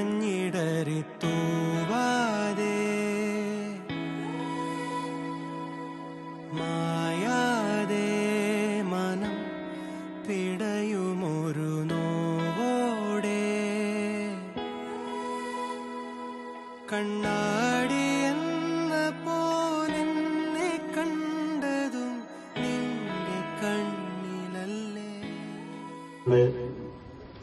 മഞ്ഞിടറി തൂവാതെ മായാതെ മനം പിടയുമൊരു നോവോടെ കണ്ണാടി എന്ന പോലെന്നെ കണ്ടതും നിന്റെ കണ്ണിലല്ലേ.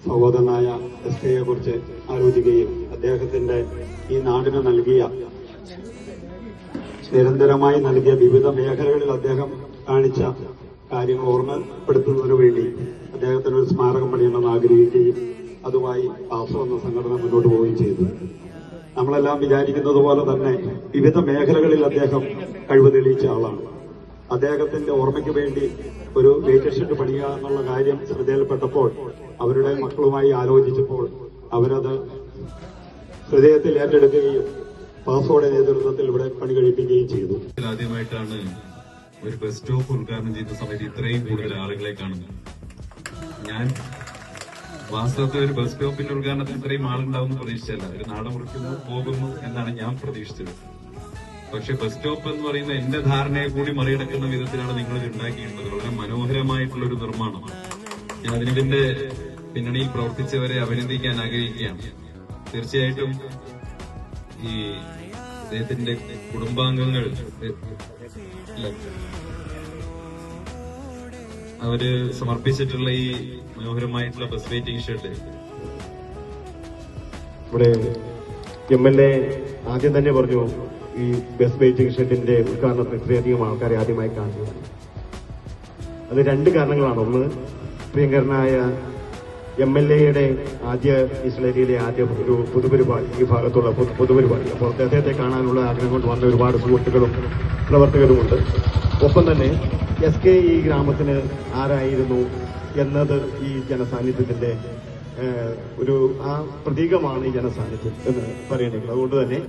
സഹോദരനായ SK കുറിച്ച് ആലോചിക്കുകയും അദ്ദേഹത്തിന്റെ ഈ നാടിന് നൽകിയ നിരന്തരമായി നൽകിയ വിവിധ മേഖലകളിൽ അദ്ദേഹം കാണിച്ച കാര്യങ്ങൾ ഓർമ്മപ്പെടുത്തുന്നതിനു വേണ്ടി അദ്ദേഹത്തിന് ഒരു സ്മാരകം പണിയണമെന്ന് ആഗ്രഹിക്കുകയും അതുമായി പാസോ എന്ന സംഘടന മുന്നോട്ട് പോവുകയും ചെയ്തു. നമ്മളെല്ലാം വിചാരിക്കുന്നത് പോലെ തന്നെ വിവിധ മേഖലകളിൽ അദ്ദേഹം കഴിവ് തെളിയിച്ച ആളാണ്. അദ്ദേഹത്തിന്റെ ഓർമ്മയ്ക്ക് വേണ്ടി ഒരു വെയിറ്റ് ഷെഡ് പണിയുക എന്നുള്ള കാര്യം ശ്രദ്ധയിൽപ്പെട്ടപ്പോൾ അവരുടെ മക്കളുമായി ആലോചിച്ചപ്പോൾ അവരത് ഹൃദയത്തിൽ ഏറ്റെടുക്കുകയും പാസോയുടെ നേതൃത്വത്തിൽ ഇവിടെ പണി കഴിപ്പിക്കുകയും ചെയ്തു. ആദ്യമായിട്ടാണ് ഒരു ബസ് സ്റ്റോപ്പ് ഉദ്ഘാടനം ചെയ്ത സമയത്ത് ഇത്രയും കൂടുതൽ ആളുകളെ കാണുന്നു. ഞാൻ വാസ്തവത്തിൽ ഒരു ബസ് സ്റ്റോപ്പിന്റെ ഉദ്ഘാടനത്തിൽ ഇത്രയും ആളുണ്ടാവുമെന്ന് പ്രതീക്ഷിച്ചല്ല. ഒരു നാടൻ മുറിക്കുന്നു പോകുന്നു എന്നാണ് ഞാൻ പ്രതീക്ഷിച്ചത്. പക്ഷെ ബസ് സ്റ്റോപ്പ് എന്ന് പറയുന്ന എന്റെ ധാരണയെ കൂടി മറികടക്കുന്ന വിധത്തിലാണ് നിങ്ങൾ ഇത് ഉണ്ടാക്കിയിട്ടുള്ളത്. വളരെ മനോഹരമായിട്ടുള്ളൊരു നിർമ്മാണം. ഞാൻ അതിന്റെ പിന്നണിയിൽ പ്രവർത്തിച്ചവരെ അഭിനന്ദിക്കാൻ ആഗ്രഹിക്കുകയാണ്. തീർച്ചയായിട്ടും ഈ അദ്ദേഹത്തിന്റെ കുടുംബാംഗങ്ങൾ അവര് സമർപ്പിച്ചിട്ടുള്ള ഈ മനോഹരമായിട്ടുള്ള ബസ് വെയിറ്റിംഗ് ഷെഡ് ഇവിടെ MLA ആദ്യം തന്നെ പറഞ്ഞു ഈ ബസ് വെയിറ്റിംഗ് ഷെഡിന്റെ ഉദ്ഘാടനത്തിൽ ഇത്രയധികം ആൾക്കാരെ ആദ്യമായി കാണുന്നു. അത് രണ്ട് കാരണങ്ങളാണ്. ഒന്ന്, പ്രിയങ്കരനായ MLAയുടെ ആദ്യ ഈശ്വരയിലെ ആദ്യ ഒരു പൊതുപരിപാടി, ഈ ഭാഗത്തുള്ള പൊതുപരിപാടി. അപ്പോൾ അദ്ദേഹത്തെ കാണാനുള്ള ആഗ്രഹം കൊണ്ട് വന്ന ഒരുപാട് സുഹൃത്തുക്കളും പ്രവർത്തകരുമുണ്ട്. ഒപ്പം തന്നെ SK ഈ ഗ്രാമത്തിന് ആരായിരുന്നു എന്നത് ഈ ജനസാന്നിധ്യത്തിന്റെ ഒരു ആ പ്രതീകമാണ് ഈ ജനസാന്നിധ്യം എന്ന് പറയേണ്ടത്. അതുകൊണ്ട് തന്നെ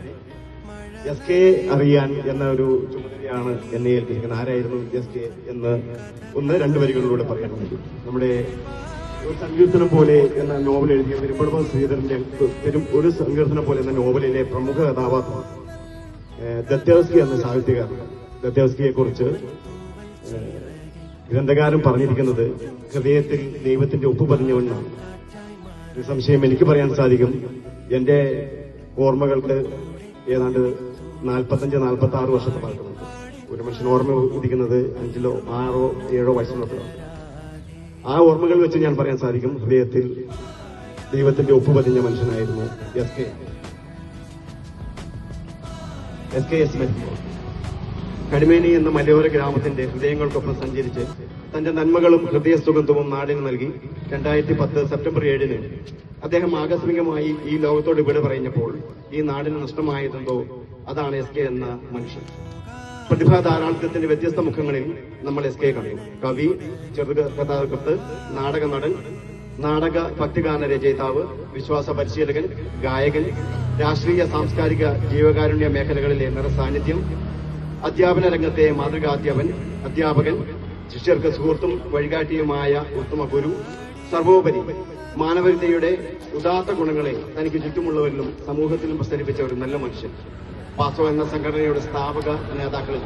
SK അറിയാൻ എന്ന ഒരു ചുമതലയാണ് എന്നെ ഏൽപ്പിക്കുന്നത്. ആരായിരുന്നു SK എന്ന് രണ്ട് വരികളിലൂടെ പറയണമെങ്കിൽ, നമ്മുടെ ഒരു സങ്കീർത്തനം പോലെ എന്ന നോവൽ എഴുതിയ പെരുമ്പടവം ശ്രീധരന്റെ ഒരു സങ്കീർത്തനം പോലെ എന്ന നോവലിലെ പ്രമുഖ കഥാപാത്രം ദത്തോവ്സ്കി എന്ന സാഹിത്യകാരൻ. ദത്തോവ്സ്കിയെ കുറിച്ച് ഗ്രന്ഥകാരൻ പറഞ്ഞിരിക്കുന്നത് ഹൃദയത്തിൽ ദൈവത്തിന്റെ ഒപ്പ് പതിഞ്ഞവനാണ്. സംശയം എനിക്ക് പറയാൻ സാധിക്കും. എന്റെ ഓർമ്മകൾക്ക് ഏതാണ്ട് 45-46 വർഷത്തെ പഴക്കമുണ്ട്. ഒരു മനുഷ്യൻ ഓർമ്മ ഉദിക്കുന്നത് 5 6 7 വയസ്സിനൊക്കെയാണ്. ആ ഓർമ്മകൾ വെച്ച് ഞാൻ പറയാൻ സാധിക്കും, ഹൃദയത്തിൽ ദൈവത്തിന്റെ ഒപ്പ് പതിഞ്ഞ മനുഷ്യനായിരുന്നു SK. കടിമേനി എന്ന മലയോര ഗ്രാമത്തിന്റെ ഹൃദയങ്ങൾക്കൊപ്പം സഞ്ചരിച്ച് തന്റെ നന്മകളും ഹൃദയസുഗന്ധവും നാടിന് നൽകി 2010 സെപ്റ്റംബർ 7 അദ്ദേഹം ആകസ്മികമായി ഈ ലോകത്തോട് വിട പറഞ്ഞപ്പോൾ ഈ നാടിന് നഷ്ടമായതെന്തോ അതാണ് SK എന്ന മനുഷ്യൻ. പ്രതിഭാ ധാരാളിത്തത്തിന്റെ വ്യത്യസ്ത മുഖങ്ങളിൽ നമ്മൾ SK കണ്ടു. കവി, ചെറുകഥാകൃത്ത്, നാടക നടൻ, നാടക ഭക്തിഗാന രചയിതാവ്, വിശ്വാസ പരിശീലകൻ, ഗായകൻ, രാഷ്ട്രീയ സാംസ്കാരിക ജീവകാരുണ്യ മേഖലകളിലെ നിറസാന്നിധ്യം, അധ്യാപന രംഗത്തെ അധ്യാപകൻ, ശിഷ്യർക്ക് സുഹൃത്തും വഴികാട്ടിയുമായ ഉത്തമ ഗുരു, സർവോപരി മാനവികതയുടെ ഉദാത്ത ഗുണങ്ങളെ തനിക്ക് ചുറ്റുമുള്ളവരിലും സമൂഹത്തിലും പ്രസരിപ്പിച്ച ഒരു നല്ല മനുഷ്യൻ. പാസോ എന്ന സംഘടനയുടെ സ്ഥാപക നേതാക്കളിൽ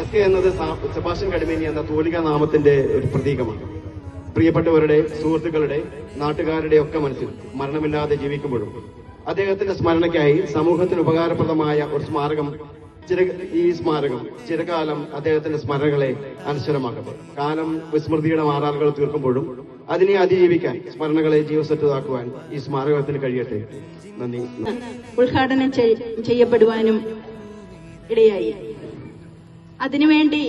SK എന്നത് സെബാസ്റ്റ്യൻ കടിമേനി എന്ന തൂലിക നാമത്തിന്റെ ഒരു പ്രതീകമാണ്. പ്രിയപ്പെട്ടവരുടെ, സുഹൃത്തുക്കളുടെ, നാട്ടുകാരുടെ ഒക്കെ മനസ്സിൽ മരണമില്ലാതെ ജീവിക്കുമ്പോഴും അദ്ദേഹത്തിന്റെ സ്മരണയ്ക്കായി സമൂഹത്തിന് ഉപകാരപ്രദമായ ഒരു സ്മാരകം, ഈ സ്മാരകം ചിരകാലം അദ്ദേഹത്തിന്റെ സ്മരണകളെ അനശ്വരമാക്കട്ടെ. കാലം വിസ്മൃതിയുടെ മാറാലുകൾ തീർക്കുമ്പോഴും അതിനെ അതിജീവിക്കാൻ, സ്മരണകളെ ജീവസറ്റതാക്കുവാൻ ഈ സ്മാരകത്തിന് കഴിയട്ടെ. നന്ദി. ഉദ്ഘാടനം ചെയ്യപ്പെടുവാനും ഇടയായി. അതിനുവേണ്ടി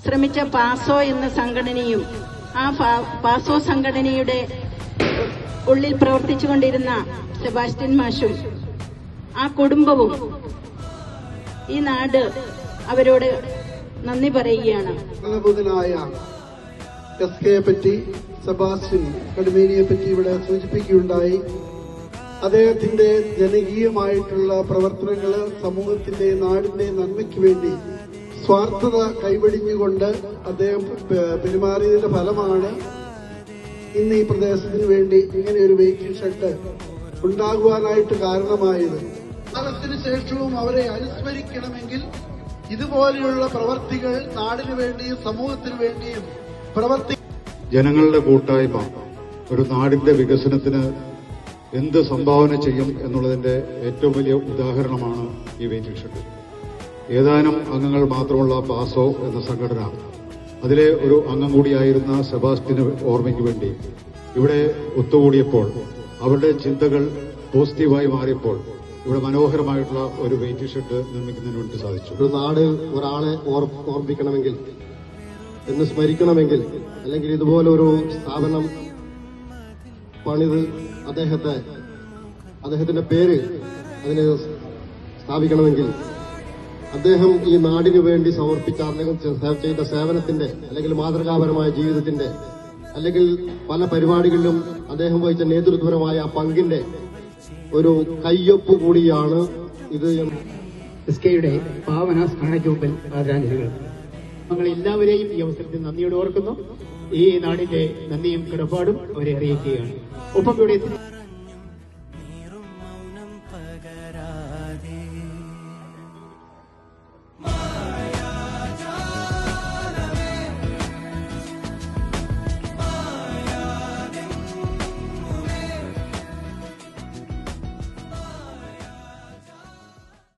ശ്രമിച്ച പാസോ എന്ന സംഘടനയും ആ പാസോ സംഘടനയുടെ ഉള്ളിൽ പ്രവർത്തിച്ചുകൊണ്ടിരുന്ന സെബാസ്റ്റ്യൻ മാഷും ആ കുടുംബവും ഈ നാട് അവരോട് നന്ദി പറയുകയാണ്. SKയെ പറ്റി, സെബാസ്റ്റ്യൻ കടിമേനിയെ പറ്റി ഇവിടെ സൂചിപ്പിക്കുകയുണ്ടായി. അദ്ദേഹത്തിന്റെ ജനകീയമായിട്ടുള്ള പ്രവർത്തനങ്ങൾ സമൂഹത്തിന്റെ, നാടിന്റെ നന്മയ്ക്ക് വേണ്ടി സ്വാർത്ഥത കൈവെടിഞ്ഞുകൊണ്ട് അദ്ദേഹം പെരുമാറിയതിന്റെ ഫലമാണ് ഇന്ന് ഈ പ്രദേശത്തിന് വേണ്ടി ഇങ്ങനെ ഒരു വെയിറ്റിംഗ് ഷെഡ് ഉണ്ടാകുവാനായിട്ട് കാരണമായത്. കാലത്തിന് ശേഷവും അവരെ അനുസ്മരിക്കണമെങ്കിൽ ഇതുപോലെയുള്ള പ്രവർത്തികൾ നാടിനു വേണ്ടിയും സമൂഹത്തിനു വേണ്ടിയും ജനങ്ങളുടെ കൂട്ടായ്മ ഒരു നാടിന്റെ വികസനത്തിന് എന്ത് സംഭാവന ചെയ്യും എന്നുള്ളതിന്റെ ഏറ്റവും വലിയ ഉദാഹരണമാണ് ഈ വെയിറ്റിംഗ് ഷെഡ്. ഏതാനും അംഗങ്ങൾ മാത്രമുള്ള പാസോ എന്ന സംഘടന, അതിലെ ഒരു അംഗം കൂടിയായിരുന്ന സെബാസ്റ്റ്യന് ഓർമ്മയ്ക്ക് വേണ്ടി ഇവിടെ ഒത്തുകൂടിയപ്പോൾ, അവരുടെ ചിന്തകൾ പോസിറ്റീവായി മാറിയപ്പോൾ ഇവിടെ മനോഹരമായിട്ടുള്ള ഒരു വെയിറ്റിംഗ് ഷെഡ് നിർമ്മിക്കുന്നതിന് വേണ്ടി സാധിച്ചു. ഒരു നാട് ഒരാളെ ഓർമ്മിക്കണമെങ്കിൽ, എന്ന് സ്മരിക്കണമെങ്കിൽ, അല്ലെങ്കിൽ ഇതുപോലെ ഒരു സ്ഥാപനം പണിത് അദ്ദേഹത്തിന്റെ പേര് അതിന് സ്ഥാപിക്കണമെങ്കിൽ അദ്ദേഹം ഈ നാടിനു വേണ്ടി സമർപ്പിച്ച, അദ്ദേഹം ചെയ്ത സേവനത്തിന്റെ അല്ലെങ്കിൽ മാതൃകാപരമായ ജീവിതത്തിന്റെ അല്ലെങ്കിൽ പല പരിപാടികളിലും അദ്ദേഹം വഹിച്ച നേതൃത്വപരമായ പങ്കിന്റെ ഒരു കയ്യൊപ്പ് കൂടിയാണ് ഇത്. എസ്കെയുടെ പാവന സ്മരണയ്ക്ക് മുമ്പിൽ ആദരാഞ്ജലികൾ. ഞങ്ങൾ എല്ലാവരെയും ഈ അവസരത്തിൽ നന്ദിയോടെ ഓർക്കുന്നു. ഈ നാടിന്റെ നന്ദിയും കടപ്പാടും അവരെ അറിയിക്കുകയാണ്. ഒപ്പം ഇവിടെ